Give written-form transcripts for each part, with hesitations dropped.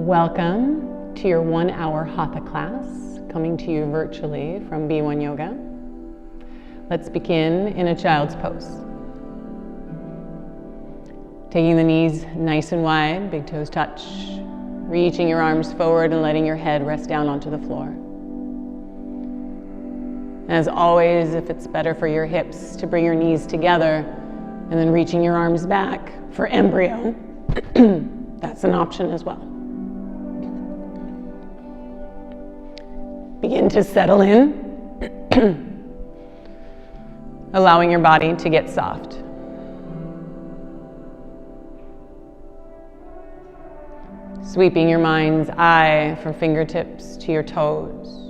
Welcome to your 1-hour Hatha class, coming to you virtually from B1 Yoga. Let's begin in a child's pose. Taking the knees nice and wide, big toes touch, reaching your arms forward and letting your head rest down onto the floor. As always, if it's better for your hips to bring your knees together and then reaching your arms back for embryo, that's an option as well. Begin to settle in, allowing your body to get soft. Sweeping your mind's eye from fingertips to your toes.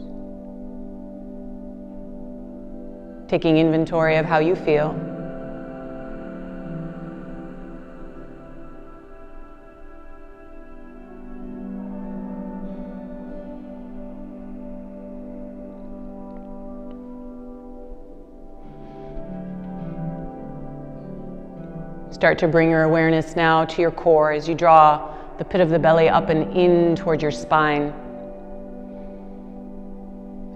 Taking inventory of how you feel. Start to bring your awareness now to your core as you draw the pit of the belly up and in toward your spine.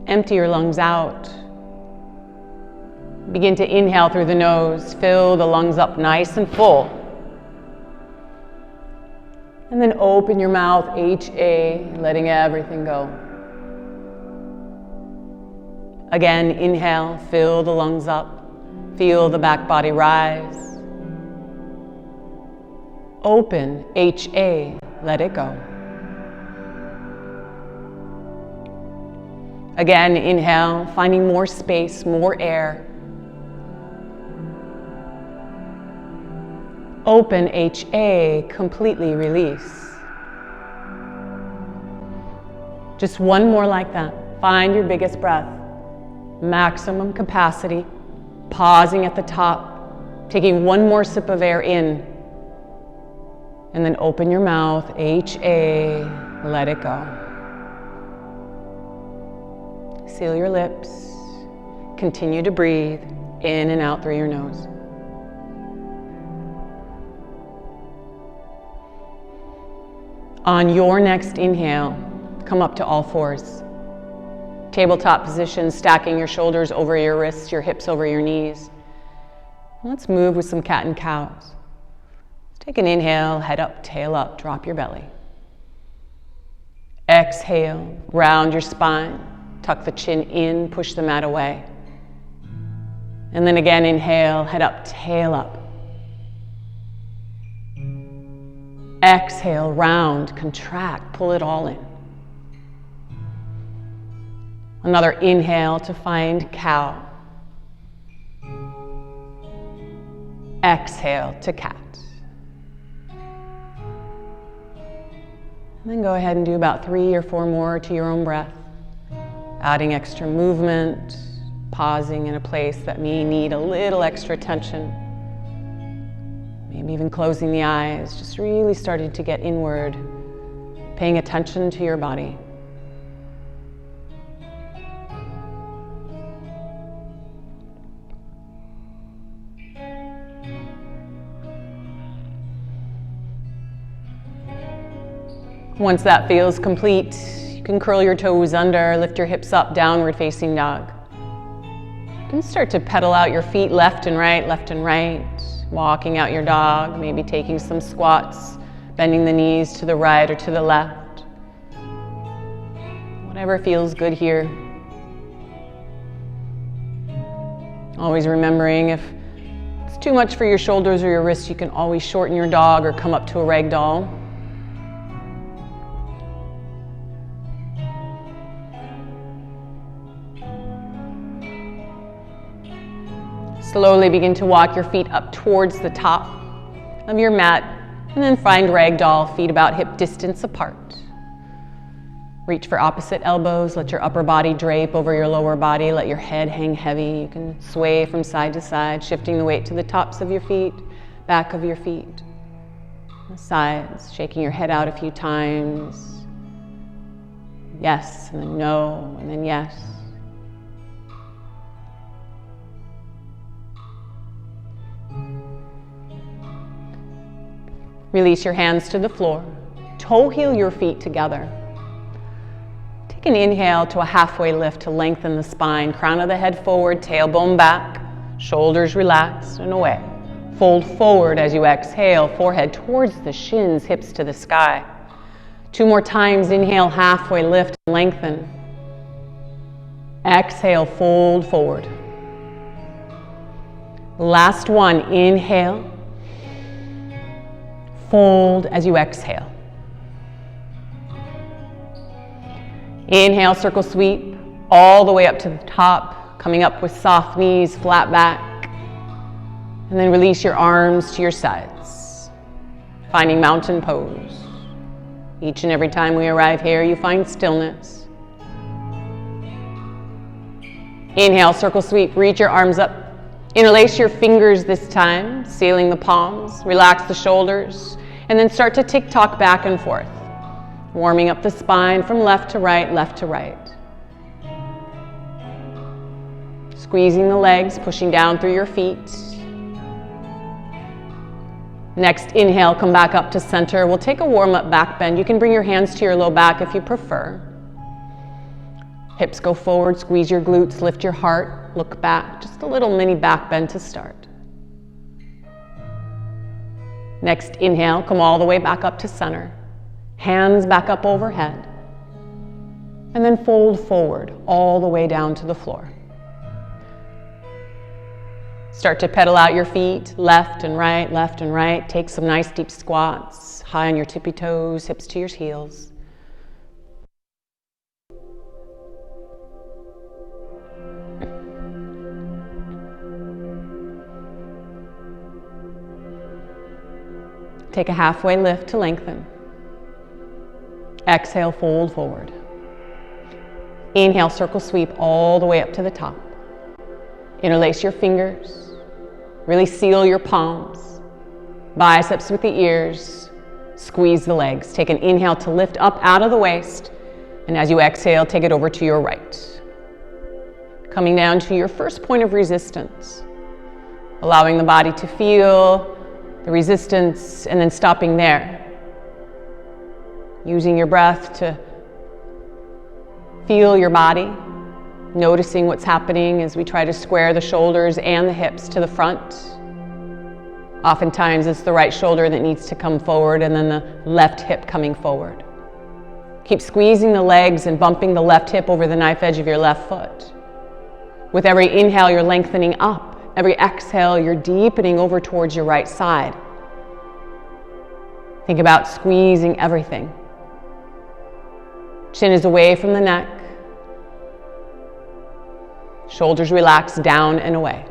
Empty your lungs out. Begin to inhale through the nose. Fill the lungs up nice and full. And then open your mouth, HA, letting everything go. Again, inhale, fill the lungs up. Feel the back body rise. Open, HA, let it go. Again, inhale, finding more space, more air. Open, HA, completely release. Just one more like that. Find your biggest breath. Maximum capacity. Pausing at the top. Taking one more sip of air in. And then open your mouth, HA, let it go. Seal your lips. Continue to breathe in and out through your nose. On your next inhale, come up to all fours. Tabletop position, stacking your shoulders over your wrists, your hips over your knees. Let's move with some cat and cows. Take an inhale, head up, tail up, drop your belly. Exhale, round your spine, tuck the chin in, push the mat away. And then again, inhale, head up, tail up. Exhale, round, contract, pull it all in. Another inhale to find cow. Exhale to cat. And then go ahead and do about 3 or 4 more to your own breath. Adding extra movement, pausing in a place that may need a little extra attention. Maybe even closing the eyes, just really starting to get inward, paying attention to your body. Once that feels complete, you can curl your toes under, lift your hips up, downward facing dog. You can start to pedal out your feet left and right, walking out your dog, maybe taking some squats, bending the knees to the right or to the left. Whatever feels good here. Always remembering if it's too much for your shoulders or your wrists, you can always shorten your dog or come up to a ragdoll. Slowly begin to walk your feet up towards the top of your mat and then find ragdoll, feet about hip distance apart. Reach for opposite elbows, let your upper body drape over your lower body, let your head hang heavy. You can sway from side to side, shifting the weight to the tops of your feet, back of your feet, the sides, shaking your head out a few times. Yes, and then no, and then yes. Release your hands to the floor. toe heel your feet together. Take an inhale to a halfway lift to lengthen the spine. Crown of the head forward, tailbone back, shoulders relaxed and away. Fold forward as you exhale, forehead towards the shins, hips to the sky. 2 more times, inhale, halfway lift, lengthen. Exhale, fold forward. Last one, inhale. Fold as you exhale. Inhale, circle sweep, all the way up to the top, coming up with soft knees, flat back. And then release your arms to your sides, finding mountain pose. Each and every time we arrive here, you find stillness. Inhale, circle sweep, reach your arms up. Interlace your fingers this time, sealing the palms. Relax the shoulders, and then start to tick-tock back and forth. Warming up the spine from left to right, left to right. Squeezing the legs, pushing down through your feet. Next, inhale, come back up to center. We'll take a warm-up back bend. You can bring your hands to your low back if you prefer. Hips go forward, squeeze your glutes, lift your heart, look back. Just a little mini back bend to start. Next, inhale, come all the way back up to center. Hands back up overhead. And then fold forward all the way down to the floor. Start to pedal out your feet, left and right, left and right. Take some nice deep squats, high on your tippy toes, hips to your heels. Take a halfway lift to lengthen. Exhale, fold forward. Inhale, circle sweep all the way up to the top. Interlace your fingers. Really seal your palms. Biceps with the ears. Squeeze the legs. Take an inhale to lift up out of the waist. And as you exhale, take it over to your right. Coming down to your first point of resistance. Allowing the body to feel the resistance and then stopping there. Using your breath to feel your body. Noticing what's happening as we try to square the shoulders and the hips to the front. Oftentimes it's the right shoulder that needs to come forward and then the left hip coming forward. Keep squeezing the legs and bumping the left hip over the knife edge of your left foot. With every inhale, you're lengthening up. Every exhale, you're deepening over towards your right side. Think about squeezing everything. Chin is away from the neck. Shoulders relax down and away.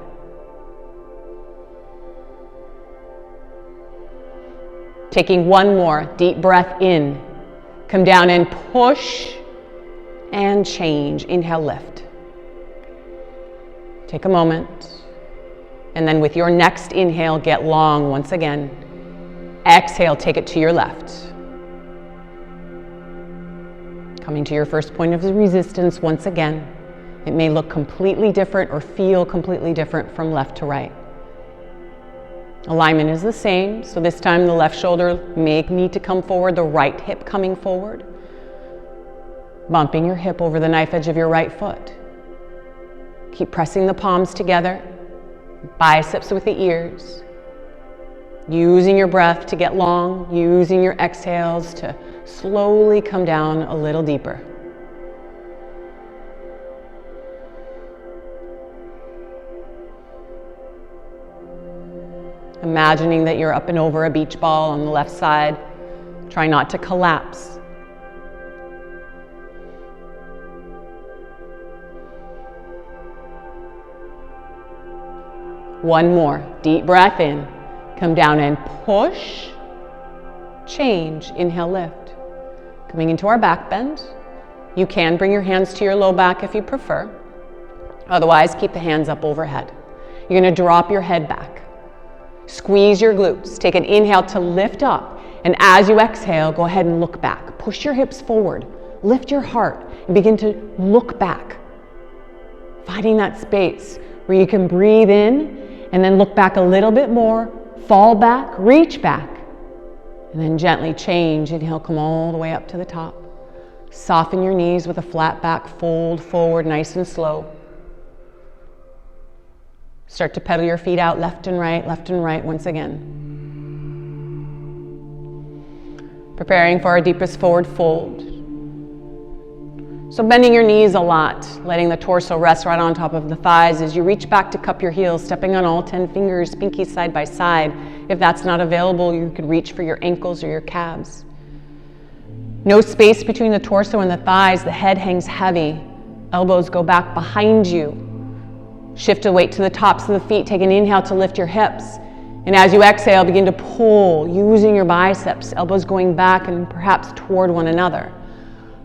Taking one more deep breath in. Come down and push and change. Inhale, lift. Take a moment. And then with your next inhale, get long once again. Exhale, take it to your left. Coming to your first point of resistance once again. It may look completely different or feel completely different from left to right. Alignment is the same, so this time the left shoulder may need to come forward, the right hip coming forward. Bumping your hip over the knife edge of your right foot. Keep pressing the palms together, biceps with the ears. Using your breath to get long, using your exhales to slowly come down a little deeper. Imagining that you're up and over a beach ball on the left side. Try not to collapse. One more. Deep breath in. Come down and push. Change. Inhale, lift. Coming into our back bend. You can bring your hands to your low back if you prefer. Otherwise, keep the hands up overhead. You're going to drop your head back. Squeeze your glutes. Take an inhale to lift up. And as you exhale, go ahead and look back. Push your hips forward. Lift your heart and begin to look back. Finding that space where you can breathe in and then look back a little bit more. Fall back, reach back. And then gently change. Inhale, come all the way up to the top. Soften your knees with a flat back, fold forward nice and slow. Start to pedal your feet out left and right once again. Preparing for our deepest forward fold. So bending your knees a lot, letting the torso rest right on top of the thighs as you reach back to cup your heels, stepping on all 10 fingers, pinkies side by side. If that's not available, you could reach for your ankles or your calves. No space between the torso and the thighs. The head hangs heavy. Elbows go back behind you. Shift the weight to the tops of the feet. Take an inhale to lift your hips. And as you exhale, begin to pull, using your biceps, elbows going back and perhaps toward one another.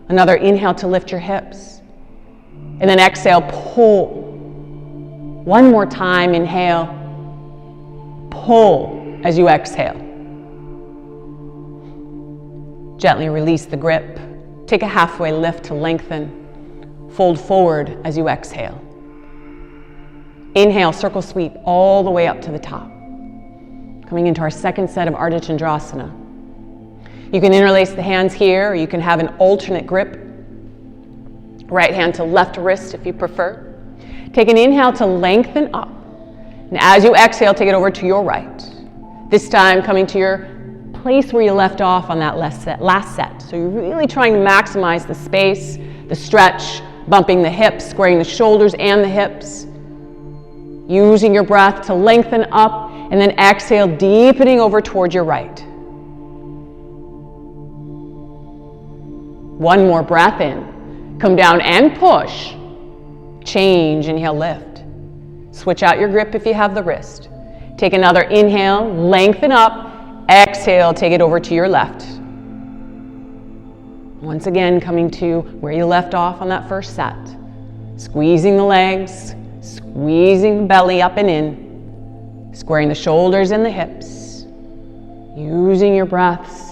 Another inhale to lift your hips. And then exhale, pull. One more time, inhale. Pull as you exhale. Gently release the grip. Take a halfway lift to lengthen. Fold forward as you exhale. Inhale, circle sweep all the way up to the top. Coming into our second set of Ardha Chandrasana. You can interlace the hands here, or you can have an alternate grip. Right hand to left wrist if you prefer. Take an inhale to lengthen up. And as you exhale, take it over to your right. This time coming to your place where you left off on that last set. So you're really trying to maximize the space, the stretch, bumping the hips, squaring the shoulders and the hips. Using your breath to lengthen up, and then exhale, deepening over towards your right. One more breath in. Come down and push. Change, inhale, lift. Switch out your grip if you have the wrist. Take another inhale, lengthen up. Exhale, take it over to your left. Once again, coming to where you left off on that first set. Squeezing the legs, squeezing the belly up and in. Squaring the shoulders and the hips. Using your breaths.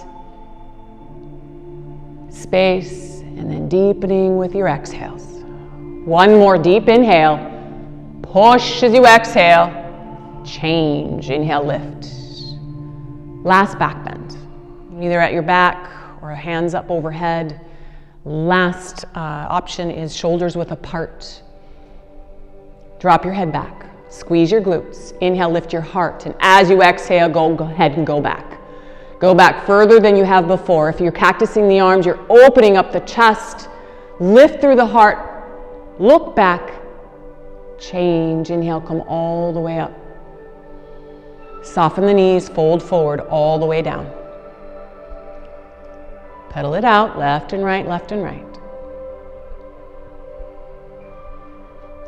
Space, and then deepening with your exhales. One more deep inhale. Push as you exhale. Change, inhale, lift. Last back bend. Either at your back or hands up overhead. Last option is shoulders width apart. Drop your head back. Squeeze your glutes. Inhale, lift your heart. And as you exhale, go ahead and go back. Go back further than you have before. If you're cactusing the arms, you're opening up the chest. Lift through the heart. Look back. Change. Inhale, come all the way up. Soften the knees, fold forward all the way down. Pedal it out, left and right, left and right.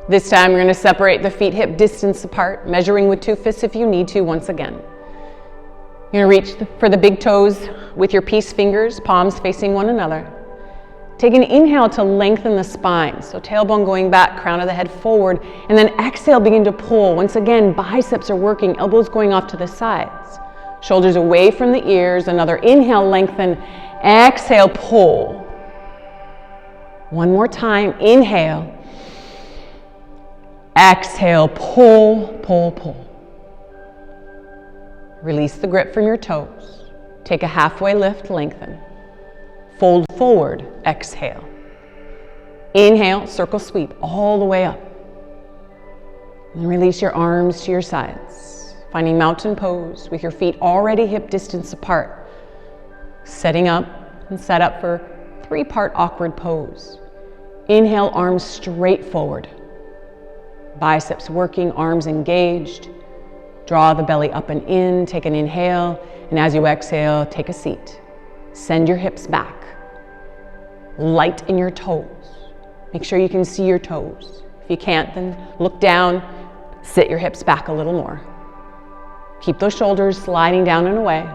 This time you're going to separate the feet hip distance apart, measuring with 2 fists if you need to once again. You're going to reach for the big toes with your peace fingers, palms facing one another. Take an inhale to lengthen the spine, so tailbone going back, crown of the head forward, and then exhale, begin to pull. Once again, biceps are working, elbows going off to the sides. Shoulders away from the ears, another inhale, lengthen, exhale, pull. One more time, inhale. Exhale, pull, pull, pull. Release the grip from your toes. Take a halfway lift, lengthen. Fold forward, exhale. Inhale, circle sweep all the way up. And release your arms to your sides. Finding mountain pose with your feet already hip distance apart. Setting up and set up for 3-part awkward pose. Inhale, arms straight forward. Biceps working, arms engaged. Draw the belly up and in, take an inhale, and as you exhale, take a seat. Send your hips back. Light in your toes. Make sure you can see your toes. If you can't, then look down, sit your hips back a little more. Keep those shoulders sliding down and away.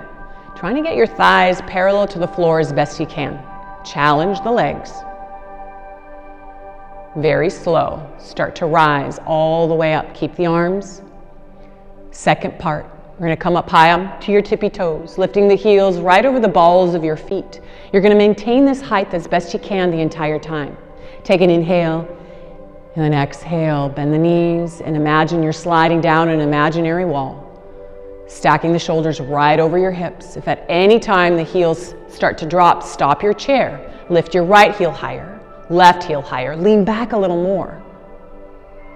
Trying to get your thighs parallel to the floor as best you can. Challenge the legs. Very slow. Start to rise all the way up. Keep the arms. Second part. We're going to come up high up to your tippy toes, lifting the heels right over the balls of your feet. You're going to maintain this height as best you can the entire time. Take an inhale, and then exhale. Bend the knees, and imagine you're sliding down an imaginary wall. Stacking the shoulders right over your hips. If at any time the heels start to drop, stop your chair. Lift your right heel higher, left heel higher. Lean back a little more.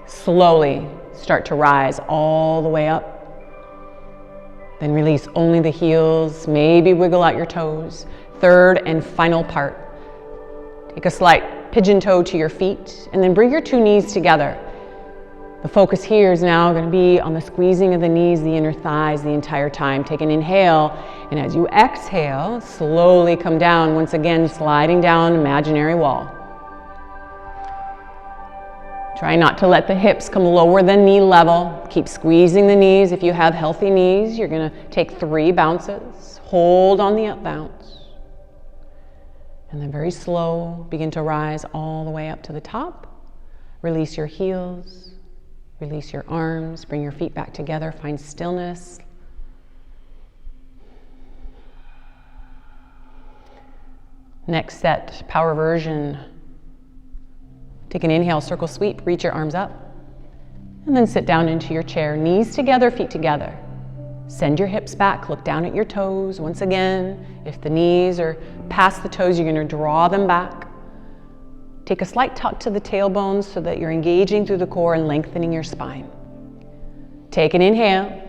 Slowly start to rise all the way up. Then release only the heels. Maybe wiggle out your toes. Third and final part. Take a slight pigeon toe to your feet and then bring your two knees together. The focus here is now going to be on the squeezing of the knees, the inner thighs the entire time. Take an inhale, and as you exhale, slowly come down, once again sliding down imaginary wall. Try not to let the hips come lower than knee level. Keep squeezing the knees. If you have healthy knees, you're going to take 3 bounces. Hold on the up bounce. And then very slow, begin to rise all the way up to the top. Release your heels. Release your arms, bring your feet back together, find stillness. Next set, power version. Take an inhale, circle sweep, reach your arms up, and then sit down into your chair, knees together, feet together. Send your hips back, look down at your toes. Once again, if the knees are past the toes, you're going to draw them back. Take a slight tuck to the tailbones so that you're engaging through the core and lengthening your spine. Take an inhale.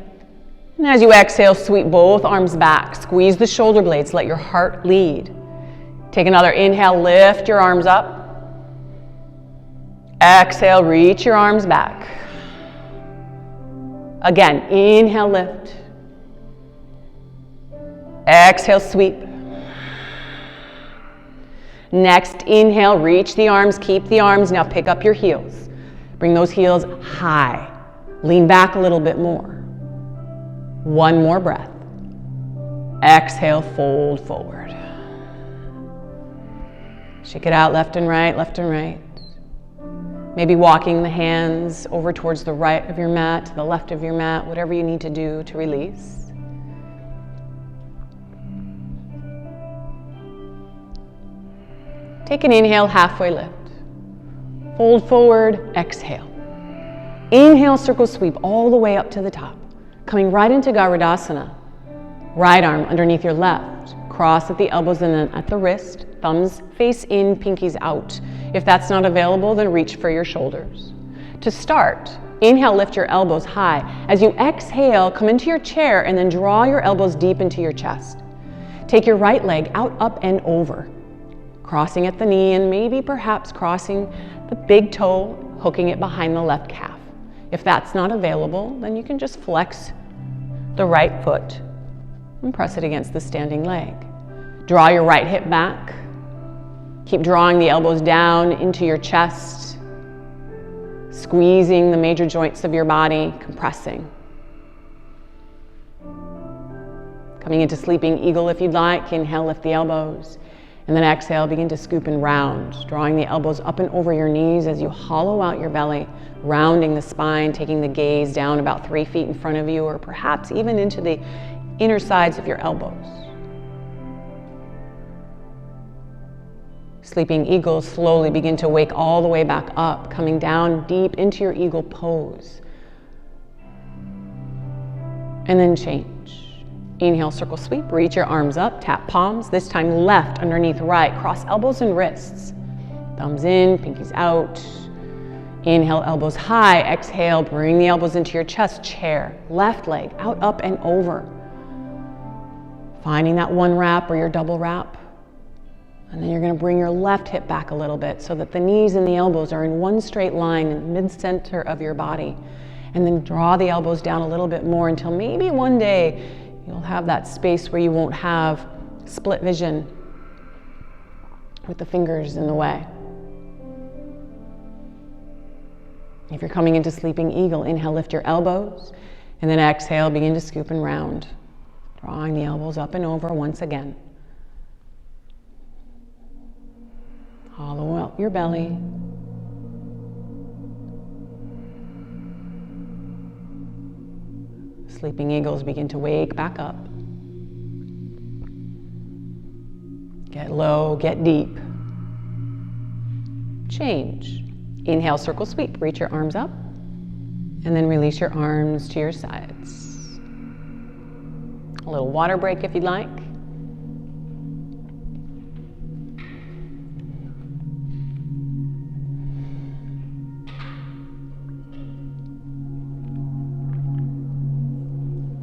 And as you exhale, sweep both arms back. Squeeze the shoulder blades. Let your heart lead. Take another inhale. Lift your arms up. Exhale. Reach your arms back. Again, inhale, lift. Exhale, sweep. Next, inhale, reach the arms, keep the arms. Now pick up your heels. Bring those heels high. Lean back a little bit more. One more breath. Exhale, fold forward. Shake it out left and right, left and right. Maybe walking the hands over towards the right of your mat, to the left of your mat, whatever you need to do to release. Take an inhale, halfway lift. Fold forward, exhale. Inhale, circle sweep all the way up to the top. Coming right into Garudasana. Right arm underneath your left. Cross at the elbows and then at the wrist. Thumbs face in, pinkies out. If that's not available, then reach for your shoulders. To start, inhale, lift your elbows high. As you exhale, come into your chair and then draw your elbows deep into your chest. Take your right leg out, up, and over. Crossing at the knee and maybe perhaps crossing the big toe, hooking it behind the left calf. If that's not available, then you can just flex the right foot and press it against the standing leg. Draw your right hip back. Keep drawing the elbows down into your chest, squeezing the major joints of your body, compressing. Coming into sleeping eagle if you'd like. Inhale, lift the elbows. And then exhale, begin to scoop and round, drawing the elbows up and over your knees as you hollow out your belly, rounding the spine, taking the gaze down about 3 feet in front of you, or perhaps even into the inner sides of your elbows. Sleeping eagle, slowly begin to wake all the way back up, coming down deep into your eagle pose. And then change. Inhale, circle sweep, reach your arms up, tap palms, this time left underneath right, cross elbows and wrists. Thumbs in, pinkies out. Inhale, elbows high, exhale, bring the elbows into your chest, chair, left leg out, up, and over. Finding that one wrap or your double wrap. And then you're going to bring your left hip back a little bit so that the knees and the elbows are in one straight line in the mid-center of your body. And then draw the elbows down a little bit more until maybe one day you'll have that space where you won't have split vision with the fingers in the way. If you're coming into sleeping eagle, inhale, lift your elbows, and then exhale, begin to scoop and round, drawing the elbows up and over once again. Hollow out your belly. Sleeping eagles begin to wake back up. Get low, get deep. Change. Inhale, circle sweep, reach your arms up, and then release your arms to your sides. A little water break if you'd like.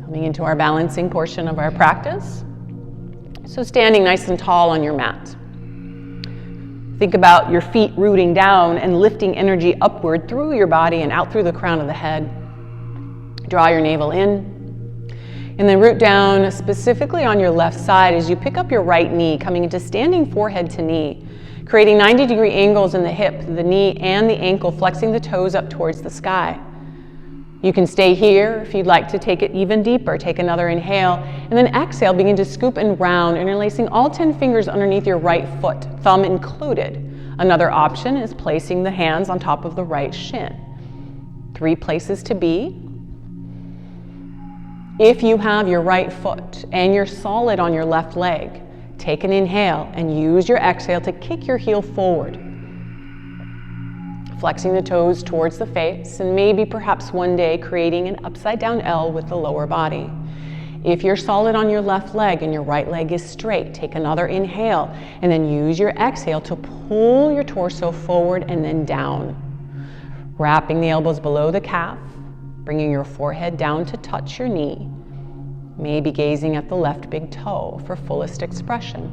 Coming into our balancing portion of our practice. So standing nice and tall on your mat. Think about your feet rooting down and lifting energy upward through your body and out through the crown of the head. Draw your navel in. And then root down specifically on your left side as you pick up your right knee, coming into standing forehead to knee, creating 90-degree angles in the hip, the knee, and the ankle, flexing the toes up towards the sky. You can stay here if you'd like to take it even deeper. Take another inhale, and then exhale, begin to scoop and round, interlacing all 10 fingers underneath your right foot, thumb included. Another option is placing the hands on top of the right shin. 3 places to be. If you have your right foot and you're solid on your left leg, take an inhale and use your exhale to kick your heel forward. Flexing the toes towards the face and maybe perhaps one day creating an upside down L with the lower body. If you're solid on your left leg and your right leg is straight, take another inhale and then use your exhale to pull your torso forward and then down. Wrapping the elbows below the calf, bringing your forehead down to touch your knee, maybe gazing at the left big toe for fullest expression.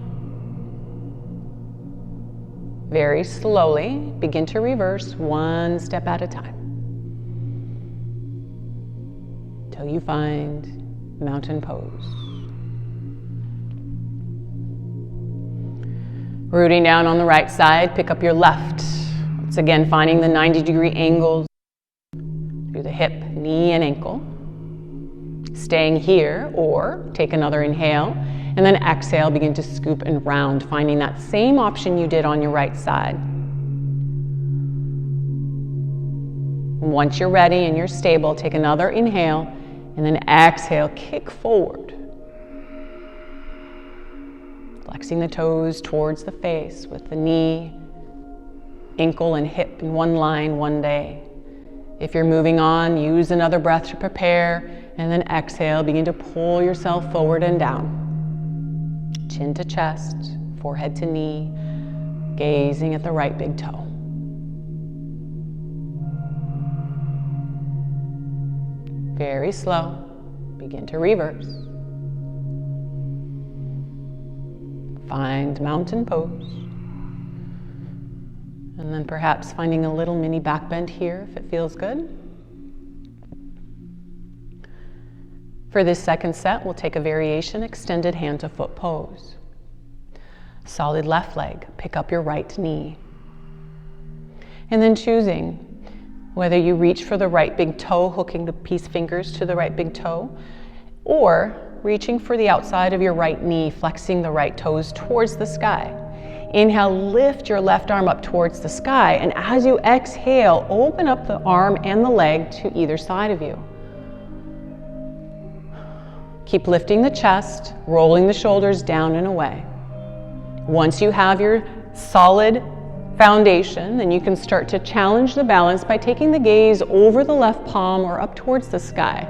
Very slowly, begin to reverse one step at a time till you find mountain pose. Rooting down on the right side, pick up your left. Once again, finding the 90-degree angles through the hip, knee, and ankle. Staying here, or take another inhale, and then exhale, begin to scoop and round, finding that same option you did on your right side. Once you're ready and you're stable, take another inhale, and then exhale, kick forward. Flexing the toes towards the face with the knee, ankle, and hip in one line one day. If you're moving on, use another breath to prepare, and then exhale, begin to pull yourself forward and down. Chin to chest, forehead to knee, gazing at the right big toe. Very slow, begin to reverse. Find mountain pose. And then perhaps finding a little mini back bend here if it feels good. For this second set, we'll take a variation extended hand to foot pose. Solid left leg, pick up your right knee. And then choosing whether you reach for the right big toe, hooking the peace fingers to the right big toe, or reaching for the outside of your right knee, flexing the right toes towards the sky. Inhale, lift your left arm up towards the sky, and as you exhale, open up the arm and the leg to either side of you. Keep lifting the chest, rolling the shoulders down and away. Once you have your solid foundation, then you can start to challenge the balance by taking the gaze over the left palm or up towards the sky.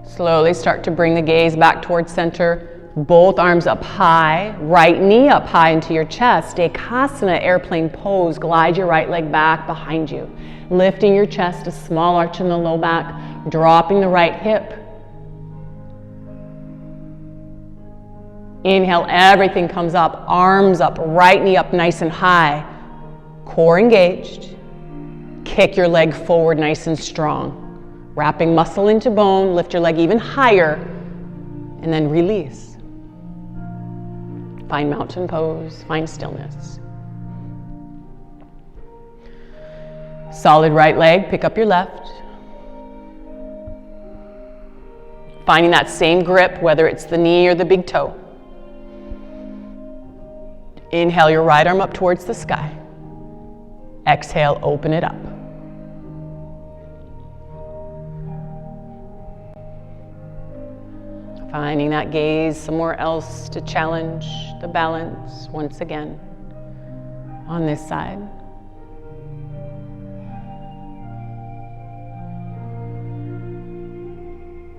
Slowly start to bring the gaze back towards center, both arms up high, right knee up high into your chest. Ekasana, airplane pose. Glide your right leg back behind you. Lifting your chest, a small arch in the low back, dropping the right hip. Inhale, everything comes up, arms up, right knee up nice and high. Core engaged. Kick your leg forward nice and strong. Wrapping muscle into bone, lift your leg even higher, and then release. Find mountain pose, find stillness. Solid right leg, pick up your left. Finding that same grip, whether it's the knee or the big toe. Inhale your right arm up towards the sky. Exhale, open it up. Finding that gaze somewhere else to challenge the balance once again on this side.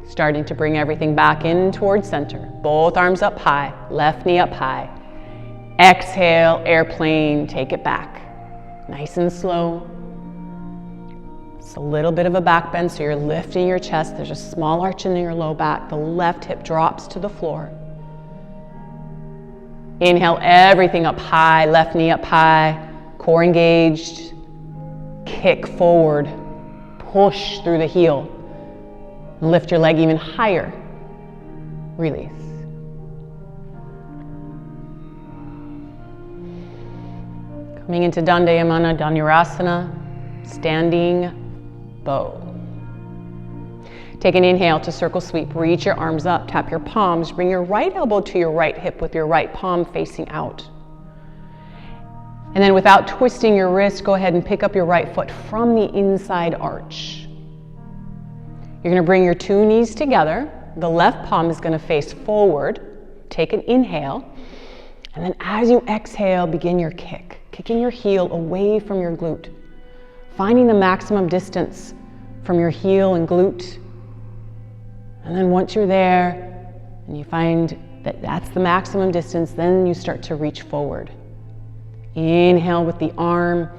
Starting to bring everything back in towards center. Both arms up high, left knee up high. Exhale, airplane, take it back. Nice and slow. It's a little bit of a back bend, so you're lifting your chest. There's a small arch in your low back. The left hip drops to the floor. Inhale, everything up high, left knee up high, core engaged. Kick forward, push through the heel. Lift your leg even higher. Release. Coming into Dandasana, standing bow. Take an inhale to circle sweep. Reach your arms up, tap your palms. Bring your right elbow to your right hip with your right palm facing out. And then without twisting your wrist, go ahead and pick up your right foot from the inside arch. You're going to bring your two knees together. The left palm is going to face forward. Take an inhale. And then as you exhale, begin your kick. Kicking your heel away from your glute. Finding the maximum distance from your heel and glute. And then once you're there, and you find that that's the maximum distance, then you start to reach forward. Inhale with the arm,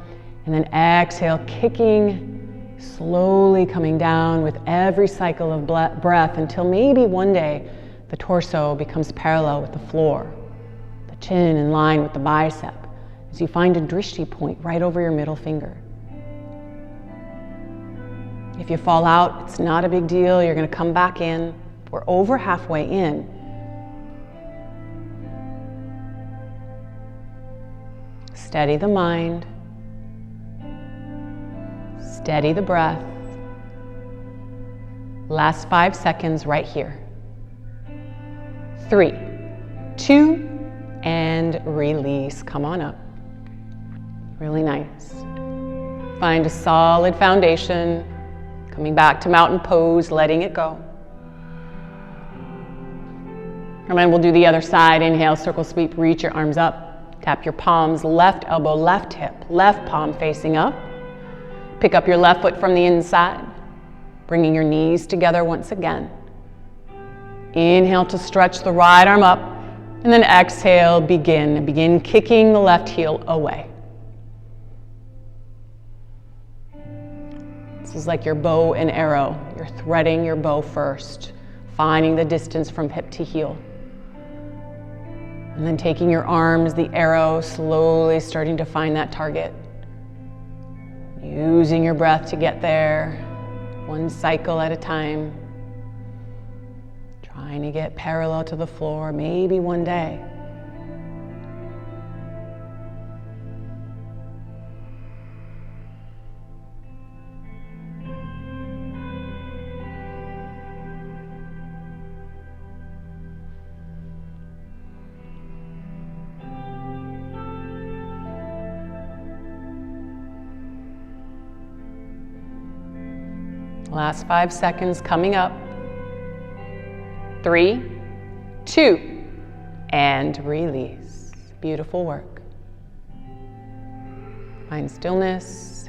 and then exhale, kicking, slowly coming down with every cycle of breath until maybe one day the torso becomes parallel with the floor, the chin in line with the bicep, as you find a drishti point right over your middle finger. If you fall out, it's not a big deal. You're going to come back in. We're over halfway in. Steady the mind. Steady the breath. Last 5 seconds right here. 3, 2, and release. Come on up. Really nice. Find a solid foundation. Coming back to mountain pose, letting it go. And then we'll do the other side. Inhale, circle sweep, reach your arms up. Tap your palms, left elbow, left hip, left palm facing up. Pick up your left foot from the inside, bringing your knees together once again. Inhale to stretch the right arm up, and then exhale, begin kicking the left heel away. This is like your bow and arrow. You're threading your bow first, finding the distance from hip to heel. And then taking your arms, the arrow, slowly starting to find that target. Using your breath to get there, one cycle at a time. Trying to get parallel to the floor, maybe one day. Last 5 seconds coming up. 3, 2, and release. Beautiful work. Find stillness.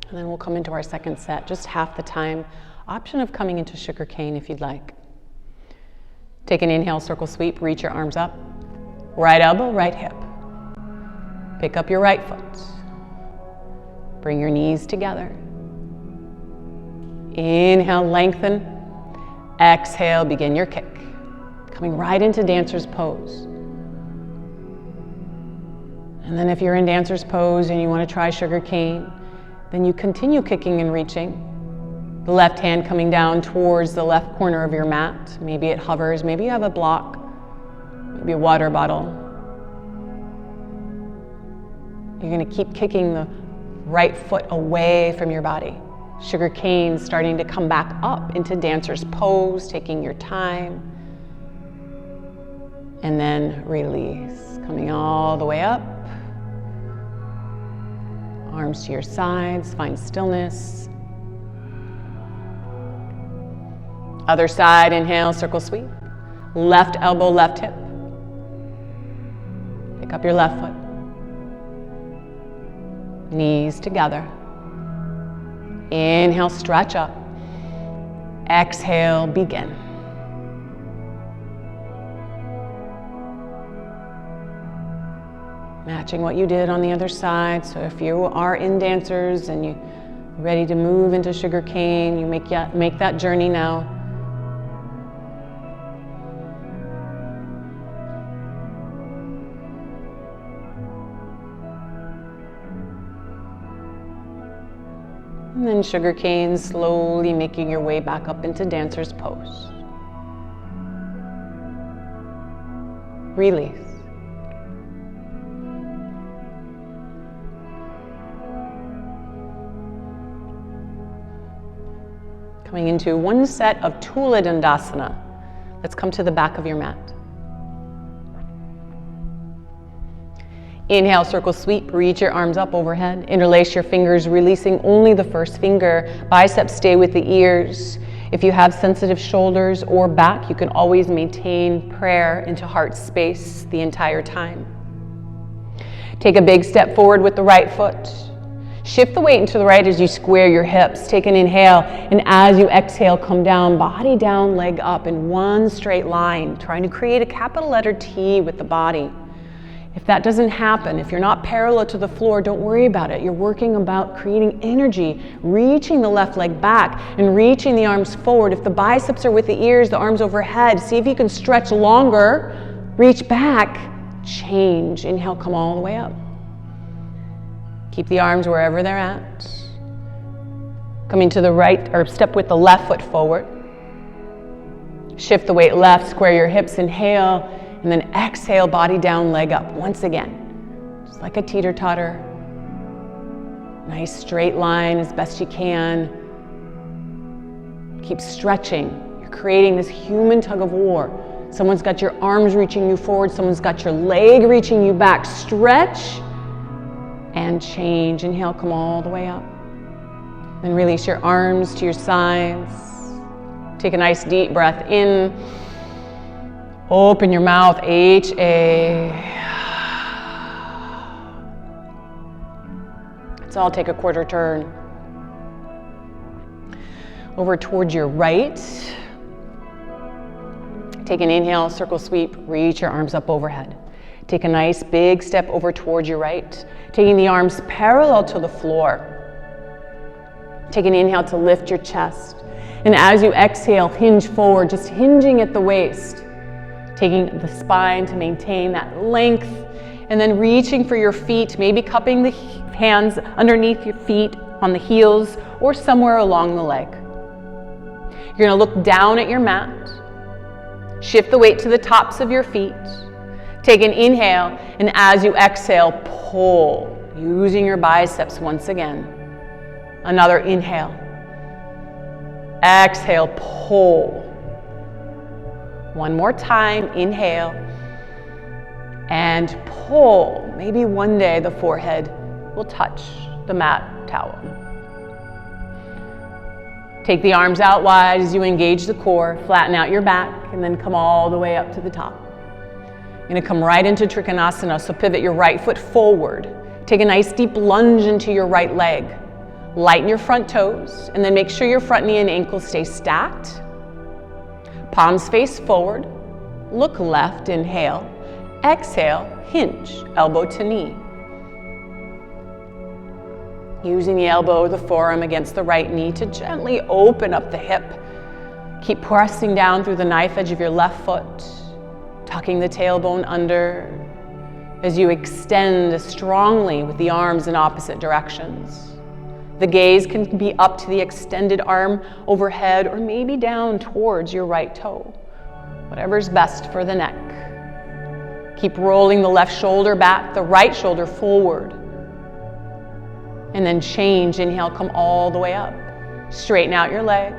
And then we'll come into our second set, just half the time. Option of coming into sugar cane if you'd like. Take an inhale, circle sweep, reach your arms up. Right elbow, right hip. Pick up your right foot. Bring your knees together. Inhale, lengthen. Exhale, begin your kick. Coming right into dancer's pose. And then if you're in dancer's pose and you want to try sugar cane, then you continue kicking and reaching. The left hand coming down towards the left corner of your mat. Maybe it hovers, maybe you have a block, maybe a water bottle. You're going to keep kicking the right foot away from your body. Sugar cane starting to come back up into dancer's pose, taking your time. And then release, coming all the way up. Arms to your sides, find stillness. Other side, inhale, circle sweep. Left elbow, left hip. Pick up your left foot. Knees together. Inhale, stretch up. Exhale, begin. Matching what you did on the other side. So if you are in dancers and you're ready to move into sugar cane, you make that journey now. And then sugar cane, slowly making your way back up into dancer's pose. Release. Coming into one set of Tula dandasana. Let's come to the back of your mat. Inhale, circle sweep, reach your arms up overhead. Interlace your fingers, releasing only the first finger. Biceps stay with the ears. If you have sensitive shoulders or back, you can always maintain prayer into heart space the entire time. Take a big step forward with the right foot. Shift the weight into the right as you square your hips. Take an inhale, and as you exhale, come down, body down, leg up in one straight line, trying to create a capital letter T with the body. If that doesn't happen, if you're not parallel to the floor, don't worry about it. You're working about creating energy, reaching the left leg back and reaching the arms forward. If the biceps are with the ears, the arms overhead, see if you can stretch longer, reach back, change. Inhale, come all the way up. Keep the arms wherever they're at. Coming to the right, or step with the left foot forward. Shift the weight left, square your hips, inhale, and then exhale, body down, leg up. Once again, just like a teeter-totter. Nice straight line as best you can. Keep stretching. You're creating this human tug of war. Someone's got your arms reaching you forward, someone's got your leg reaching you back. Stretch and change. Inhale, come all the way up. Then release your arms to your sides. Take a nice deep breath in. Open your mouth, H-A. Let's all take a quarter turn. Over towards your right. Take an inhale, circle sweep, reach your arms up overhead. Take a nice big step over towards your right, taking the arms parallel to the floor. Take an inhale to lift your chest. And as you exhale, hinge forward, just hinging at the waist. Taking the spine to maintain that length, and then reaching for your feet, maybe cupping the hands underneath your feet on the heels or somewhere along the leg. You're gonna look down at your mat, shift the weight to the tops of your feet, take an inhale, and as you exhale, pull, using your biceps once again. Another inhale. Exhale, pull. One more time, inhale, and pull. Maybe one day the forehead will touch the mat towel. Take the arms out wide as you engage the core, flatten out your back, and then come all the way up to the top. You're gonna come right into Trikonasana, so pivot your right foot forward. Take a nice deep lunge into your right leg. Lighten your front toes, and then make sure your front knee and ankle stay stacked. Palms face forward, look left, inhale, exhale, hinge, elbow to knee. Using the elbow or the forearm against the right knee to gently open up the hip. Keep pressing down through the knife edge of your left foot, tucking the tailbone under as you extend strongly with the arms in opposite directions. The gaze can be up to the extended arm overhead or maybe down towards your right toe. Whatever's best for the neck. Keep rolling the left shoulder back, the right shoulder forward. And then change, inhale, come all the way up. Straighten out your leg,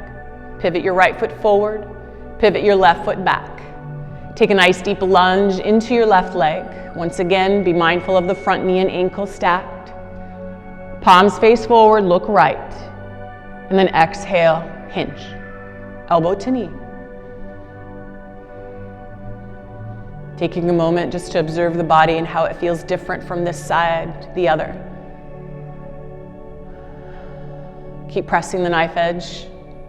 pivot your right foot forward, pivot your left foot back. Take a nice deep lunge into your left leg. Once again, be mindful of the front knee and ankle stacked. Palms face forward, look right. And then exhale, hinge. Elbow to knee. Taking a moment just to observe the body and how it feels different from this side to the other. Keep pressing the knife edge,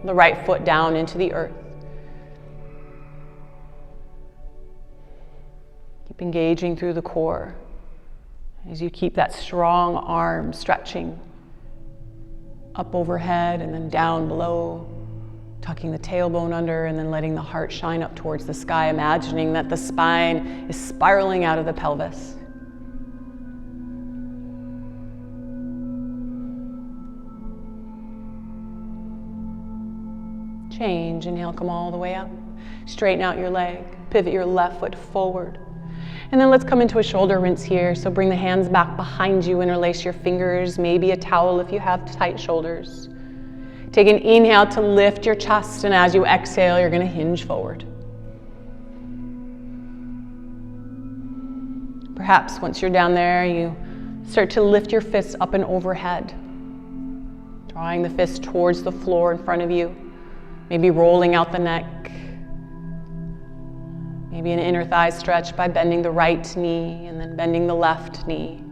the right foot down into the earth. Keep engaging through the core as you keep that strong arm stretching up overhead and then down below, tucking the tailbone under and then letting the heart shine up towards the sky, imagining that the spine is spiraling out of the pelvis. Change, inhale, come all the way up. Straighten out your leg, pivot your left foot forward. And then let's come into a shoulder rinse here. So bring the hands back behind you, interlace your fingers, maybe a towel if you have tight shoulders. Take an inhale to lift your chest, and as you exhale, you're going to hinge forward. Perhaps once you're down there, you start to lift your fists up and overhead, drawing the fist towards the floor in front of you, maybe rolling out the neck. Maybe an inner thigh stretch by bending the right knee and then bending the left knee.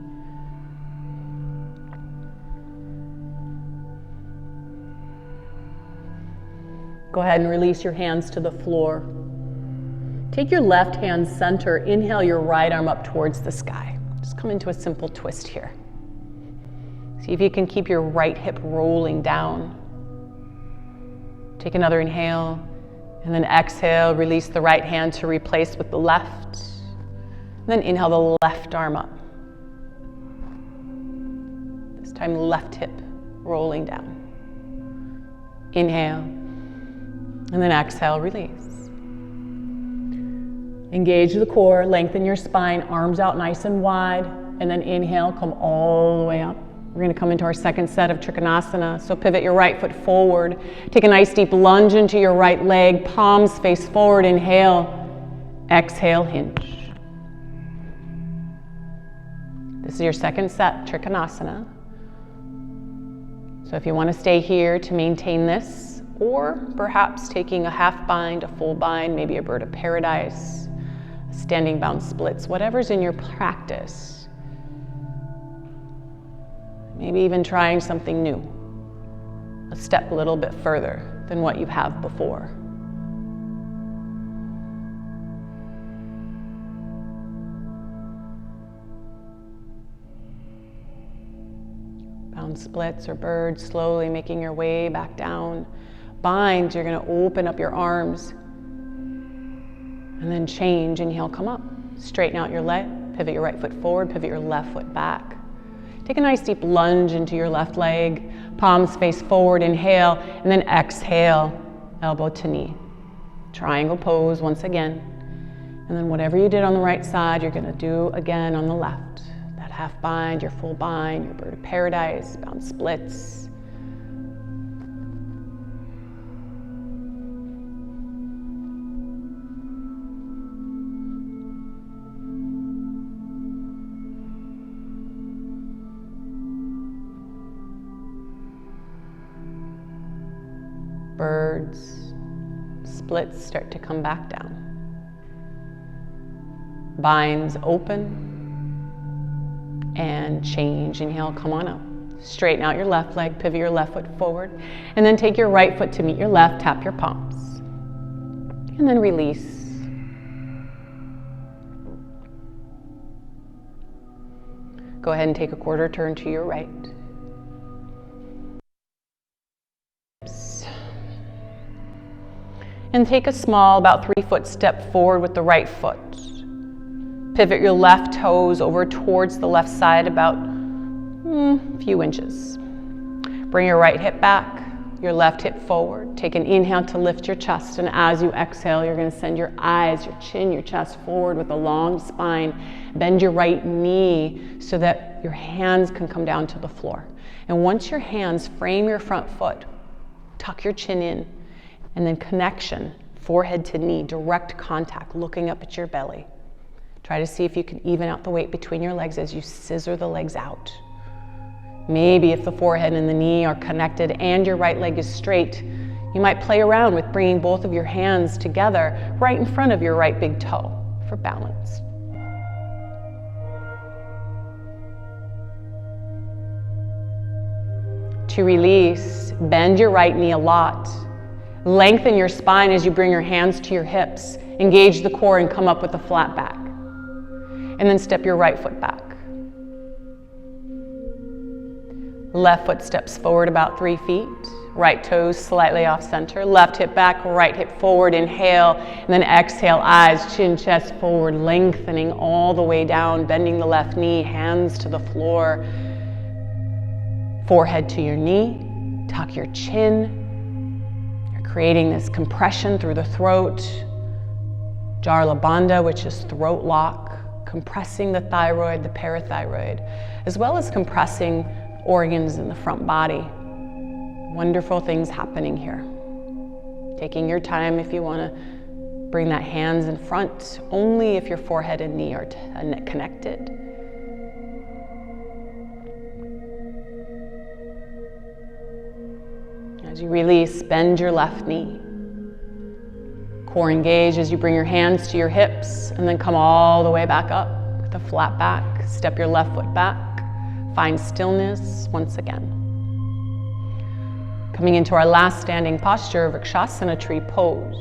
Go ahead and release your hands to the floor. Take your left hand center, inhale your right arm up towards the sky. Just come into a simple twist here. See if you can keep your right hip rolling down. Take another inhale. And then exhale, release the right hand to replace with the left. And then inhale the left arm up. This time left hip rolling down. Inhale. And then exhale, release. Engage the core, lengthen your spine, arms out nice and wide. And then inhale, come all the way up. We're going to come into our second set of Trikonasana. So pivot your right foot forward. Take a nice deep lunge into your right leg. Palms face forward. Inhale. Exhale, hinge. This is your second set, Trikonasana. So if you want to stay here to maintain this, or perhaps taking a half bind, a full bind, maybe a bird of paradise, standing bound splits, whatever's in your practice. Maybe even trying something new, a step a little bit further than what you have before. Bound splits or birds, slowly making your way back down. Binds, you're going to open up your arms and then change. Inhale, come up. Straighten out your leg, pivot your right foot forward, pivot your left foot back. Take a nice deep lunge into your left leg, palms face forward, inhale, and then exhale, elbow to knee. Triangle pose once again. And then whatever you did on the right side, you're gonna do again on the left. That half bind, your full bind, your bird of paradise, bound splits. Birds, splits start to come back down. Binds open and change. Inhale, come on up. Straighten out your left leg, pivot your left foot forward, and then take your right foot to meet your left, tap your palms. And then release. Go ahead and take a quarter turn to your right. And take a small, about 3-foot step forward with the right foot. Pivot your left toes over towards the left side about a few inches. Bring your right hip back, your left hip forward. Take an inhale to lift your chest, and as you exhale, you're going to send your eyes, your chin, your chest forward with a long spine. Bend your right knee so that your hands can come down to the floor. And once your hands frame your front foot, tuck your chin in. And then connection, forehead to knee, direct contact, looking up at your belly. Try to see if you can even out the weight between your legs as you scissor the legs out. Maybe if the forehead and the knee are connected and your right leg is straight, you might play around with bringing both of your hands together right in front of your right big toe for balance. To release, bend your right knee a lot. Lengthen your spine as you bring your hands to your hips. Engage the core and come up with a flat back. And then step your right foot back. Left foot steps forward about 3 feet. Right toes slightly off center. Left hip back, right hip forward. Inhale, and then exhale, eyes, chin, chest forward, lengthening all the way down, bending the left knee, hands to the floor. Forehead to your knee, tuck your chin. You're creating this compression through the throat. Jarla Bandha, which is throat lock, compressing the thyroid, the parathyroid, as well as compressing organs in the front body. Wonderful things happening here. Taking your time if you want to bring that hands in front, only if your forehead and knee are connected. As you release, bend your left knee. Core engage as you bring your hands to your hips and then come all the way back up with a flat back. Step your left foot back. Find stillness once again. Coming into our last standing posture, Vrikshasana tree pose.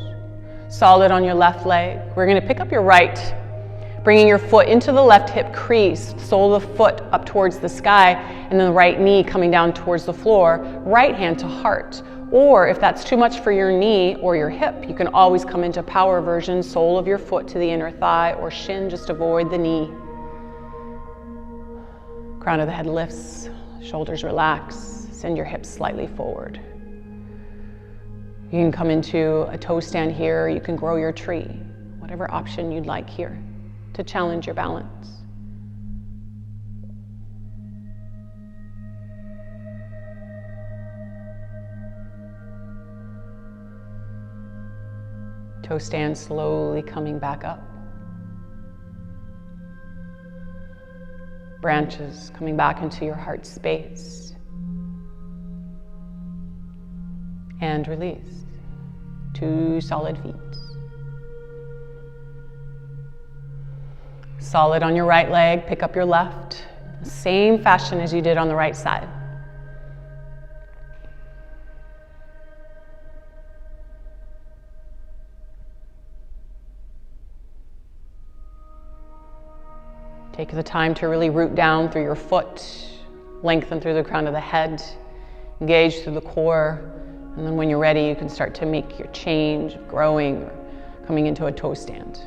Solid on your left leg. We're going to pick up your right, bringing your foot into the left hip crease, sole of the foot up towards the sky, and then the right knee coming down towards the floor, right hand to heart. Or if that's too much for your knee or your hip, you can always come into power version, sole of your foot to the inner thigh or shin, just avoid the knee. Crown of the head lifts, shoulders relax. Send your hips slightly forward. You can come into a toe stand here, or you can grow your tree, whatever option you'd like here to challenge your balance. Toe stand slowly coming back up. Branches coming back into your heart space. And release. 2 solid feet. Solid on your right leg, pick up your left. Same fashion as you did on the right side. Take the time to really root down through your foot, lengthen through the crown of the head, engage through the core. And then when you're ready, you can start to make your change of growing or coming into a toe stand.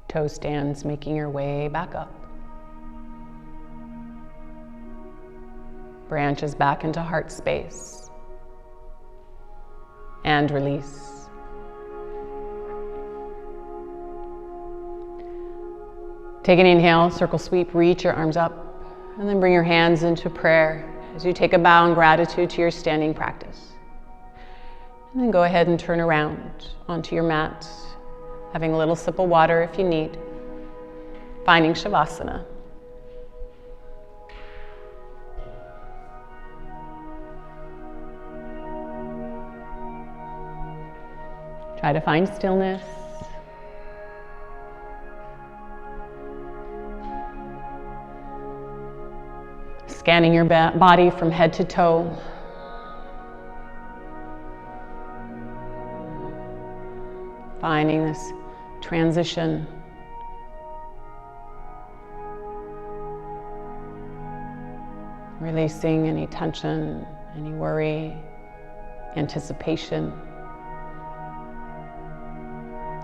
Toe stands, making your way back up. Branches back into heart space. And release. Take an inhale, circle sweep, reach your arms up, and then bring your hands into prayer as you take a bow in gratitude to your standing practice. And then go ahead and turn around onto your mat, having a little sip of water if you need, finding Shavasana. Try to find stillness. Scanning your body from head to toe. Finding this transition. Releasing any tension, any worry, anticipation.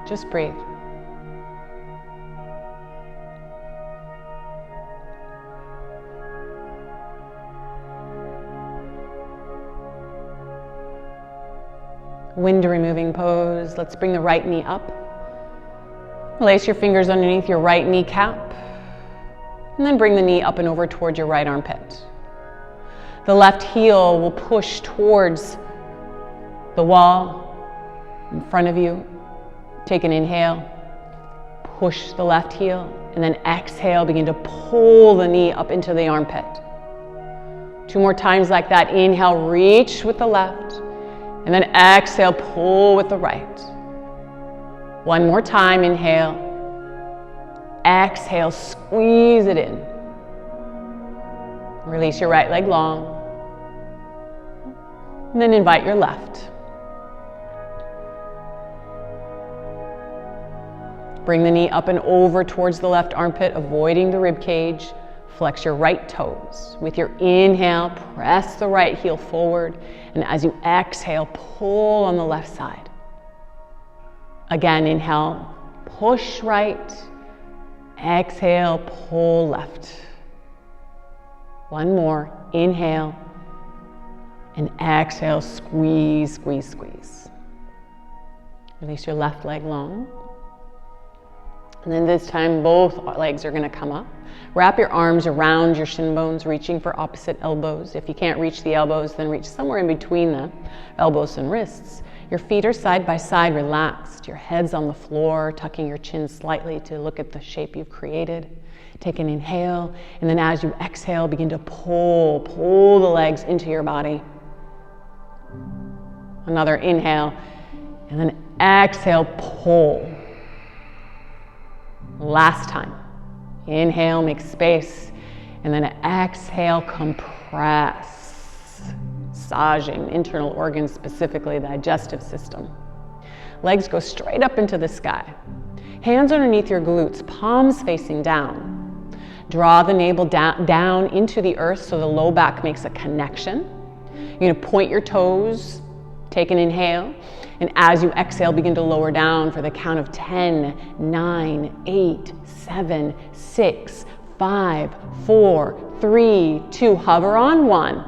Just breathe. Wind removing pose. Let's bring the right knee up. Place your fingers underneath your right kneecap. And then bring the knee up and over towards your right armpit. The left heel will push towards the wall in front of you. Take an inhale, push the left heel, and then exhale, begin to pull the knee up into the armpit. 2 more times like that. Inhale, reach with the left. And then exhale, pull with the right. 1 more time, inhale. Exhale, squeeze it in. Release your right leg long. And then invite your left. Bring the knee up and over towards the left armpit, avoiding the rib cage. Flex your right toes. With your inhale, press the right heel forward. And as you exhale, pull on the left side. Again, inhale, push right. Exhale, pull left. 1 more. Inhale. And exhale, squeeze, squeeze, squeeze. Release your left leg long. And then this time, both legs are going to come up. Wrap your arms around your shin bones, reaching for opposite elbows. If you can't reach the elbows, then reach somewhere in between the elbows and wrists. Your feet are side by side, relaxed. Your head's on the floor, tucking your chin slightly to look at the shape you've created. Take an inhale, and then as you exhale, begin to pull the legs into your body. Another inhale, and then exhale, pull. Last time. Inhale, make space, and then exhale, compress. Massaging internal organs, specifically the digestive system. Legs go straight up into the sky. Hands underneath your glutes, palms facing down. Draw the navel down into the earth so the low back makes a connection. You're going to point your toes, take an inhale, and as you exhale, begin to lower down for the count of 10, 9, 8, 7, 6, 5, 4, 3, 2. Hover on 1.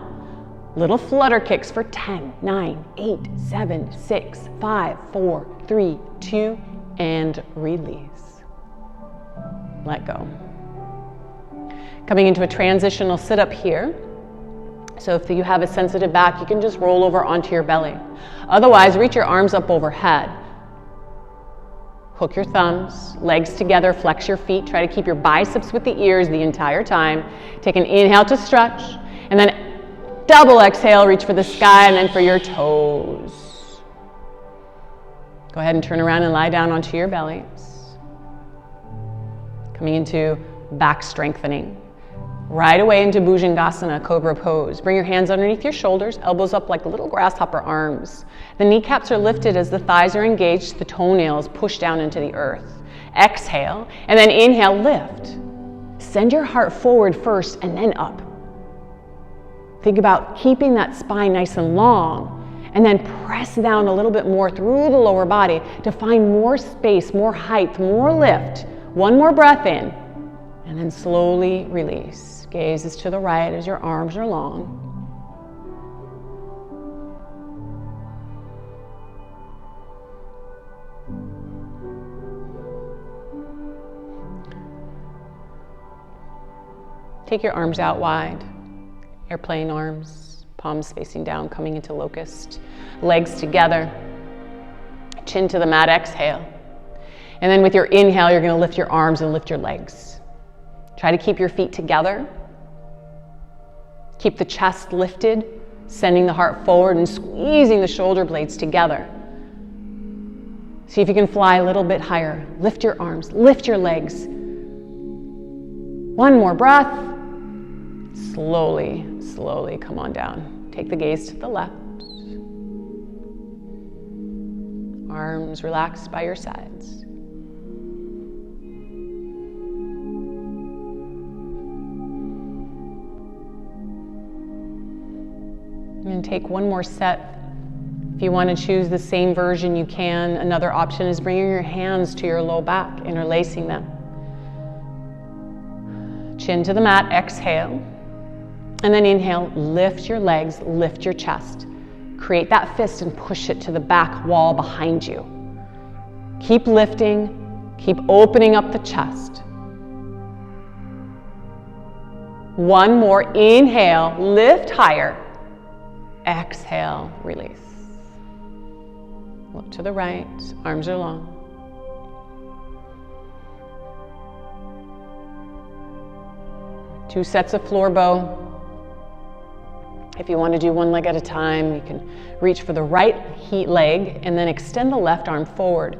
Little flutter kicks for 10, 9, 8, 7, 6, 5, 4, 3, 2, and release. Let go. Coming into a transitional sit-up here. So if you have a sensitive back, you can just roll over onto your belly. Otherwise, reach your arms up overhead. Hook your thumbs, legs together, flex your feet. Try to keep your biceps with the ears the entire time. Take an inhale to stretch, and then double exhale, reach for the sky, and then for your toes. Go ahead and turn around and lie down onto your bellies. Coming into back strengthening. Right away into Bhujangasana, Cobra Pose. Bring your hands underneath your shoulders, elbows up like little grasshopper arms. The kneecaps are lifted as the thighs are engaged, the toenails push down into the earth. Exhale, and then inhale, lift. Send your heart forward first and then up. Think about keeping that spine nice and long, and then press down a little bit more through the lower body to find more space, more height, more lift. 1 more breath in, and then slowly release. Gaze is to the right as your arms are long. Take your arms out wide. Airplane arms, palms facing down, coming into locust. Legs together. Chin to the mat, exhale. And then with your inhale, you're going to lift your arms and lift your legs. Try to keep your feet together. Keep the chest lifted, sending the heart forward and squeezing the shoulder blades together. See if you can fly a little bit higher. Lift your arms, lift your legs. 1 more breath. Slowly, slowly come on down. Take the gaze to the left. Arms relaxed by your sides. And take 1 more set. If you want to choose the same version, you can. Another option is bringing your hands to your low back, interlacing them. Chin to the mat, exhale. And then inhale, lift your legs, lift your chest. Create that fist and push it to the back wall behind you. Keep lifting, keep opening up the chest. 1 more, inhale, lift higher. Exhale, release. Look to the right, arms are long. Two sets of floor bow. If you want to do one leg at a time, you can reach for the right leg and then extend the left arm forward.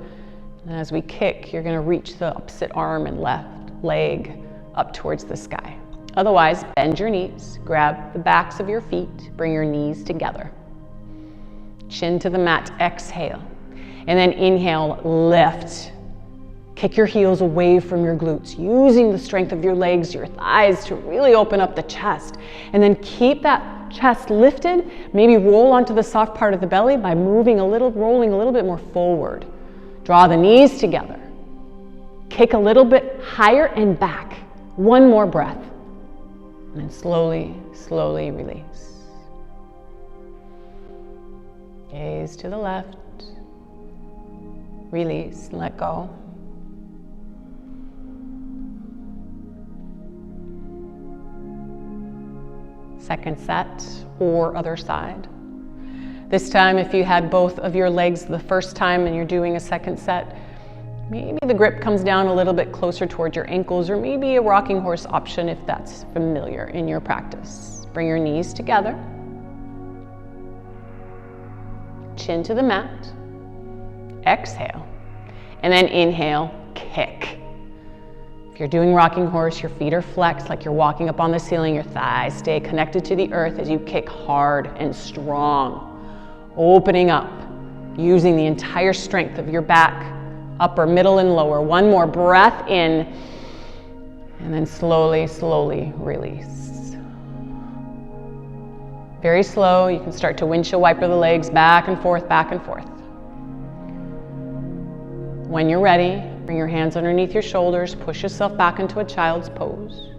And as we kick, you're going to reach the opposite arm and left leg up towards the sky. Otherwise, bend your knees, grab the backs of your feet, bring your knees together. Chin to the mat, exhale. And then inhale, lift. Kick your heels away from your glutes, using the strength of your legs, your thighs to really open up the chest. And then keep that chest lifted. Maybe roll onto the soft part of the belly by moving a little, rolling a little bit more forward. Draw the knees together. Kick a little bit higher and back. One more breath. And then slowly, slowly release. Gaze to the left. Release, let go. Second set or other side. This time, if you had both of your legs the first time and you're doing a second set, maybe the grip comes down a little bit closer towards your ankles, or maybe a rocking horse option if that's familiar in your practice. Bring your knees together. Chin to the mat. Exhale. And then inhale, kick. If you're doing rocking horse, your feet are flexed like you're walking up on the ceiling. Your thighs stay connected to the earth as you kick hard and strong. Opening up, using the entire strength of your back, upper, middle, and lower. One more breath in, and then slowly, slowly release. Very slow. You can start to windshield wiper the legs back and forth, back and forth. When you're ready, bring your hands underneath your shoulders, push yourself back into a child's pose.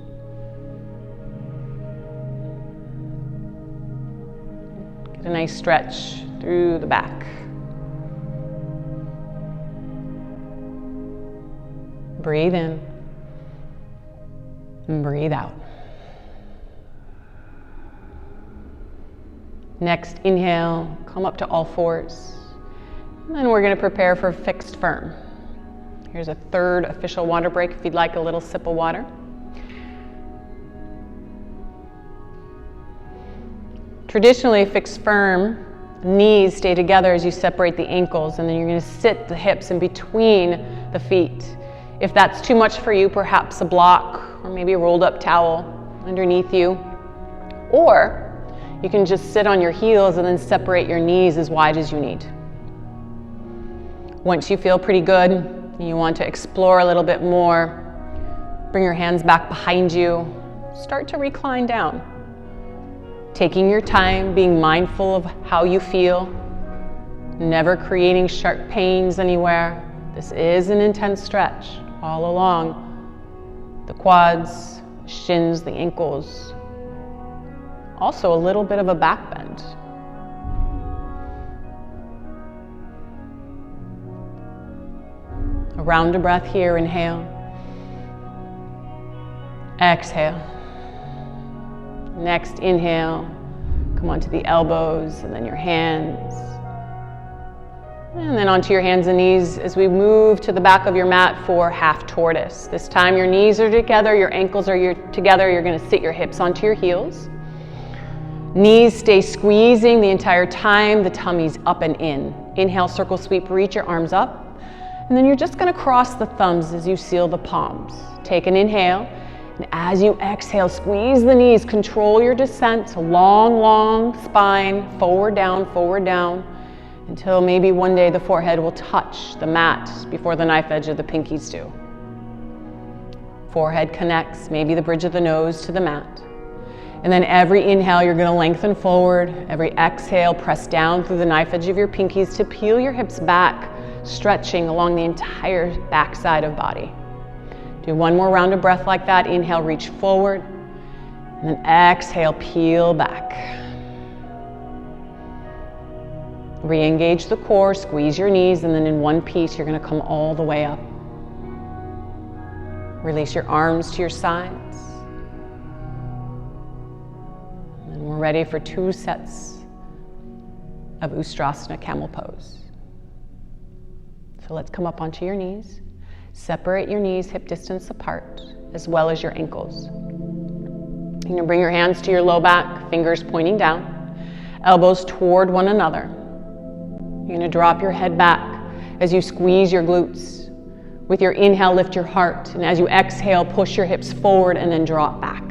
Get a nice stretch through the back. Breathe in and breathe out. Next, inhale, come up to all fours. And then we're going to prepare for fixed firm. Here's a third official water break if you'd like a little sip of water. Traditionally, fixed firm, knees stay together as you separate the ankles, and then you're going to sit the hips in between the feet. If that's too much for you, perhaps a block or maybe a rolled up towel underneath you. Or you can just sit on your heels and then separate your knees as wide as you need. Once you feel pretty good and you want to explore a little bit more, bring your hands back behind you. Start to recline down. Taking your time, being mindful of how you feel, never creating sharp pains anywhere. This is an intense stretch all along the quads, shins, the ankles. Also a little bit of a back bend. A round of breath here, inhale. Exhale. Next, inhale. Come onto the elbows and then your hands. And then onto your hands and knees as we move to the back of your mat for half tortoise. This time your knees are together, your ankles are together. You're going to sit your hips onto your heels. Knees stay squeezing the entire time. The tummy's up and in. Inhale, circle sweep, reach your arms up. And then you're just going to cross the thumbs as you seal the palms. Take an inhale. And as you exhale, squeeze the knees. Control your descent. Long, long spine. Forward, down. Until maybe one day the forehead will touch the mat before the knife edge of the pinkies do. Forehead connects, maybe the bridge of the nose to the mat. And then every inhale, you're going to lengthen forward. Every exhale, press down through the knife edge of your pinkies to peel your hips back, stretching along the entire backside of body. Do one more round of breath like that. Inhale, reach forward. And then exhale, peel back. Re-engage the core, squeeze your knees, and then in one piece, you're going to come all the way up. Release your arms to your sides. And we're ready for 2 sets of Ustrasana camel pose. So let's come up onto your knees. Separate your knees hip distance apart, as well as your ankles. You're going to bring your hands to your low back, fingers pointing down, elbows toward one another. You're going to drop your head back as you squeeze your glutes. With your inhale, lift your heart, and as you exhale, push your hips forward and then drop back.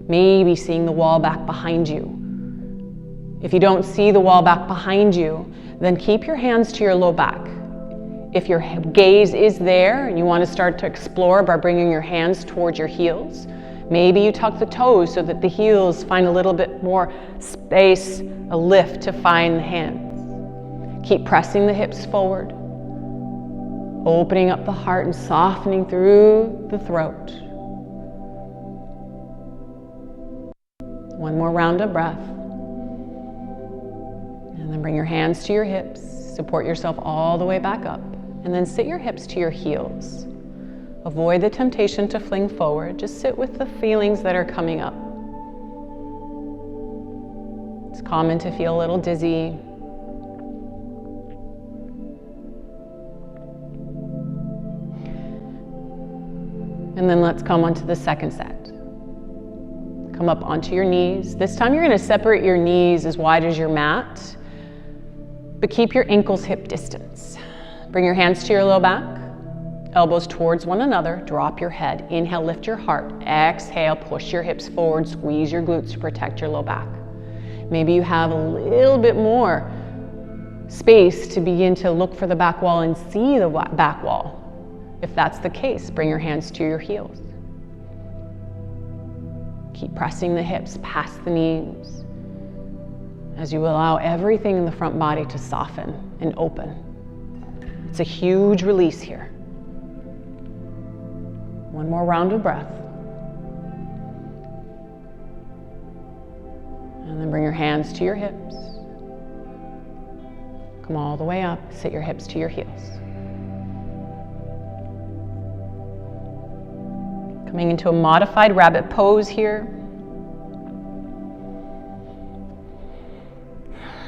Maybe seeing the wall back behind you. If you don't see the wall back behind you, then keep your hands to your low back. If your gaze is there and you want to start to explore by bringing your hands towards your heels, maybe you tuck the toes so that the heels find a little bit more space, a lift to find the hands. Keep pressing the hips forward, opening up the heart and softening through the throat. One more round of breath. And then bring your hands to your hips, support yourself all the way back up, and then sit your hips to your heels. Avoid the temptation to fling forward, just sit with the feelings that are coming up. It's common to feel a little dizzy. And then let's come onto the second set. Come up onto your knees. This time you're going to separate your knees as wide as your mat, but keep your ankles hip distance. Bring your hands to your low back, elbows towards one another, drop your head. Inhale, lift your heart. Exhale, push your hips forward, squeeze your glutes to protect your low back. Maybe you have a little bit more space to begin to look for the back wall and see the back wall. If that's the case, bring your hands to your heels. Keep pressing the hips past the knees as you allow everything in the front body to soften and open. It's a huge release here. One more round of breath. And then bring your hands to your hips. Come all the way up, sit your hips to your heels. Coming into a modified rabbit pose here.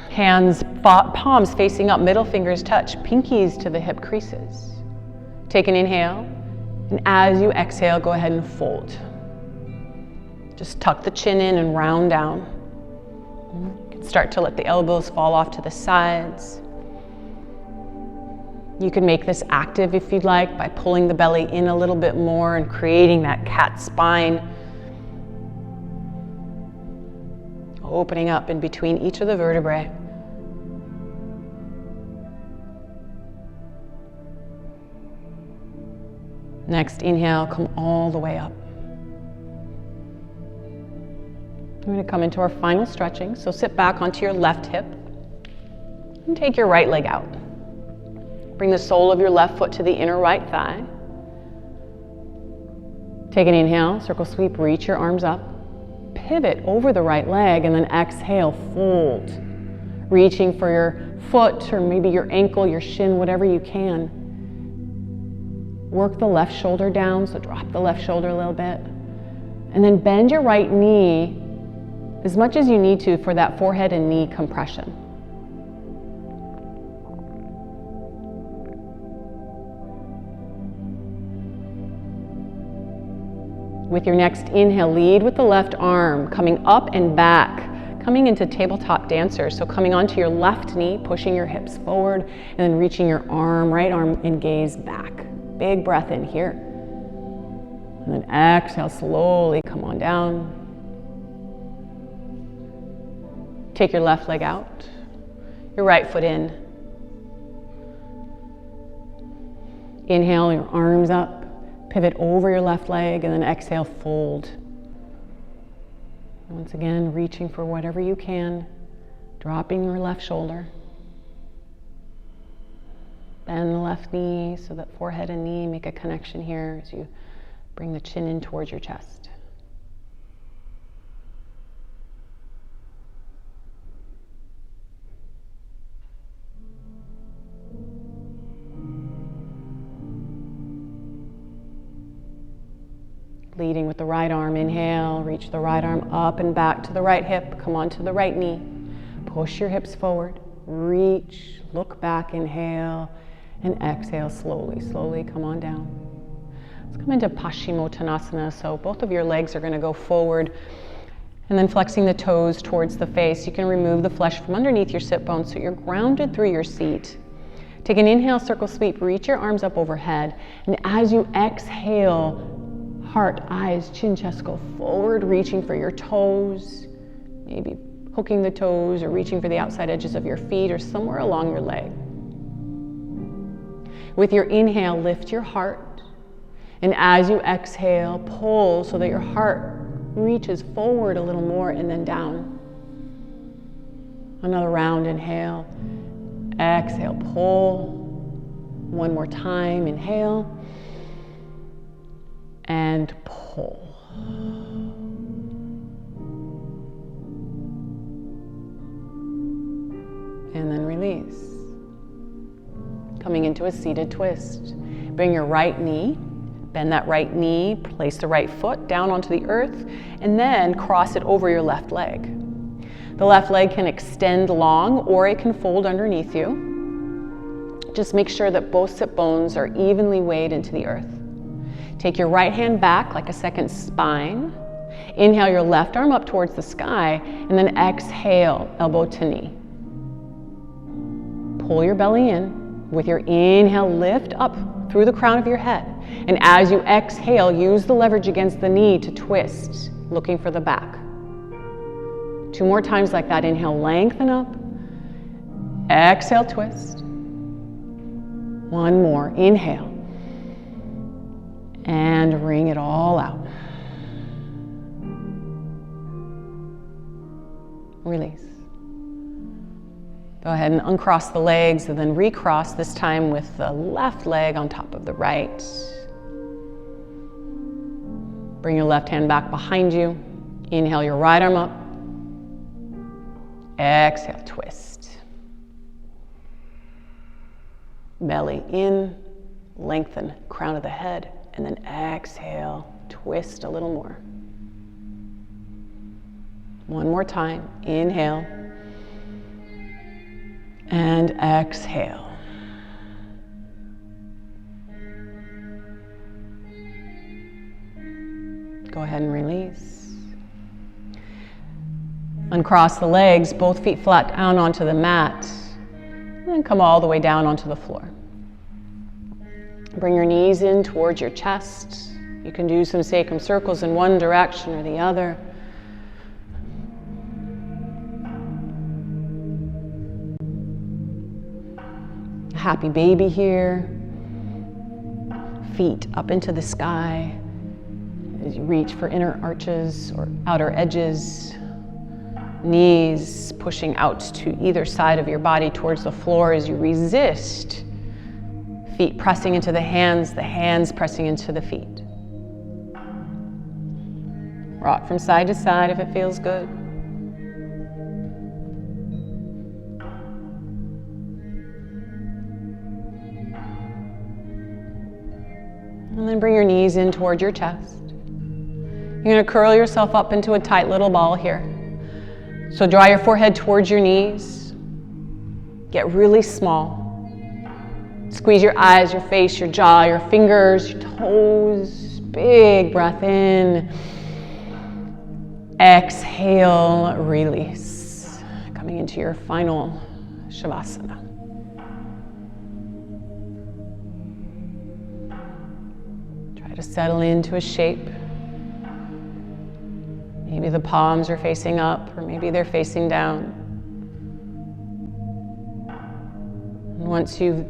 Hands, palms facing up, middle fingers touch, pinkies to the hip creases. Take an inhale, and as you exhale, go ahead and fold. Just tuck the chin in and round down. You can start to let the elbows fall off to the sides. You can make this active if you'd like by pulling the belly in a little bit more and creating that cat spine. Opening up in between each of the vertebrae. Next inhale, come all the way up. We're going to come into our final stretching. So sit back onto your left hip and take your right leg out. Bring the sole of your left foot to the inner right thigh. Take an inhale, circle sweep, reach your arms up. Pivot over the right leg and then exhale, fold. Reaching for your foot or maybe your ankle, your shin, whatever you can. Work the left shoulder down, so drop the left shoulder a little bit. And then bend your right knee as much as you need to for that forehead and knee compression. With your next inhale, lead with the left arm, coming up and back, coming into tabletop dancer. So coming onto your left knee, pushing your hips forward, and then reaching your arm, right arm, and gaze back. Big breath in here. And then exhale, slowly come on down. Take your left leg out, your right foot in. Inhale, your arms up. Pivot over your left leg and then exhale, fold. Once again, reaching for whatever you can, dropping your left shoulder. Bend the left knee so that forehead and knee make a connection here as you bring the chin in towards your chest. Leading with the right arm, inhale, reach the right arm up and back to the right hip, come onto the right knee, push your hips forward, reach, look back, inhale, and exhale slowly, slowly come on down. Let's come into Paschimottanasana, so both of your legs are going to go forward And then flexing the toes towards the face. You can remove the flesh from underneath your sit bones so you're grounded through your seat. Take an inhale, circle sweep, reach your arms up overhead. And as you exhale, heart, eyes, chin, chest go forward, reaching for your toes. Maybe hooking the toes or reaching for the outside edges of your feet or somewhere along your leg. With your inhale, lift your heart. And as you exhale, pull so that your heart reaches forward a little more and then down. Another round, inhale. Exhale, pull. One more time, inhale. And pull. And then release. Coming into a seated twist. Bring your right knee, bend that right knee, place the right foot down onto the earth, and then cross it over your left leg. The left leg can extend long or it can fold underneath you. Just make sure that both sit bones are evenly weighed into the earth. Take your right hand back like a second spine. Inhale your left arm up towards the sky, and then exhale, elbow to knee. Pull your belly in. With your inhale, lift up through the crown of your head. And as you exhale, use the leverage against the knee to twist, looking for the back. 2 more times like that. Inhale, lengthen up. Exhale, twist. 1 more. Inhale. And wring it all out. Release. Go ahead and uncross the legs and then recross, this time with the left leg on top of the right. Bring your left hand back behind you. Inhale your right arm up. Exhale, twist. Belly in, lengthen crown of the head, and then exhale, twist a little more. 1 more time. Inhale. And exhale. Go ahead and release. Uncross the legs, both feet flat down onto the mat, and then come all the way down onto the floor. Bring your knees in towards your chest. You can do some sacrum circles in one direction or the other. Happy baby here. Feet up into the sky as you reach for inner arches or outer edges. Knees pushing out to either side of your body towards the floor as you resist. Feet pressing into the hands pressing into the feet. Rock from side to side if it feels good. And then bring your knees in toward your chest. You're going to curl yourself up into a tight little ball here. So draw your forehead towards your knees. Get really small. Squeeze your eyes, your face, your jaw, your fingers, your toes. Big breath in. Exhale, release. Coming into your final Shavasana. To settle into a shape. Maybe the palms are facing up, or maybe they're facing down. And once you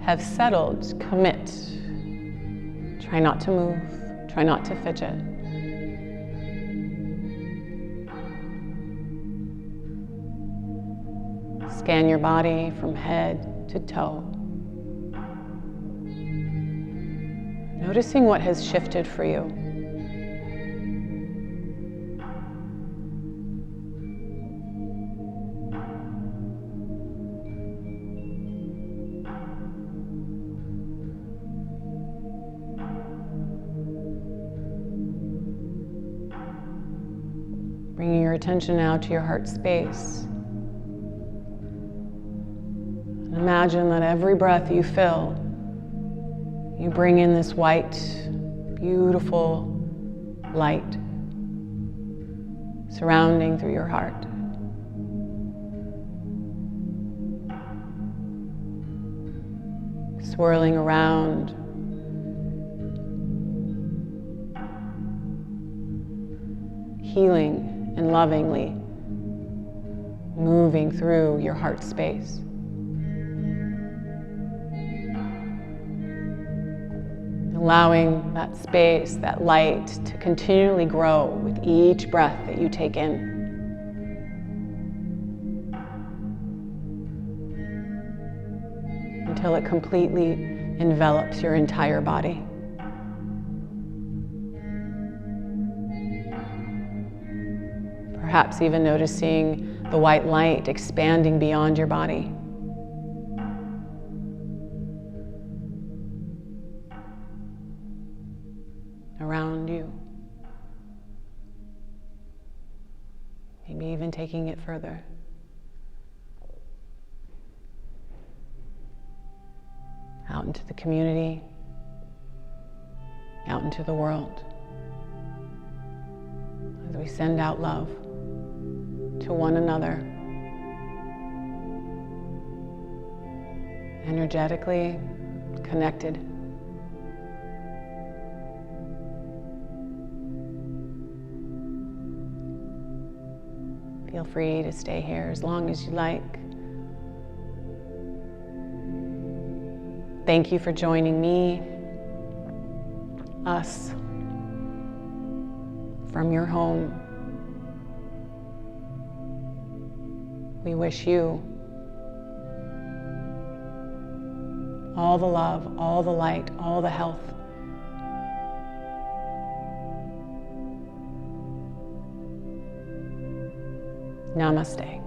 have settled, commit. Try not to move. Try not to fidget. Scan your body from head to toe. Noticing what has shifted for you. Bringing your attention now to your heart space. And imagine that every breath you fill, you bring in this white, beautiful light, surrounding through your heart. Swirling around, healing and lovingly moving through your heart space. Allowing that space, that light, to continually grow with each breath that you take in. Until it completely envelops your entire body. Perhaps even noticing the white light expanding beyond your body. Around you. Maybe even taking it further. Out into the community, out into the world. As we send out love to one another, energetically connected. Feel free to stay here as long as you like. Thank you for joining me, us, from your home. We wish you all the love, all the light, all the health. Namaste.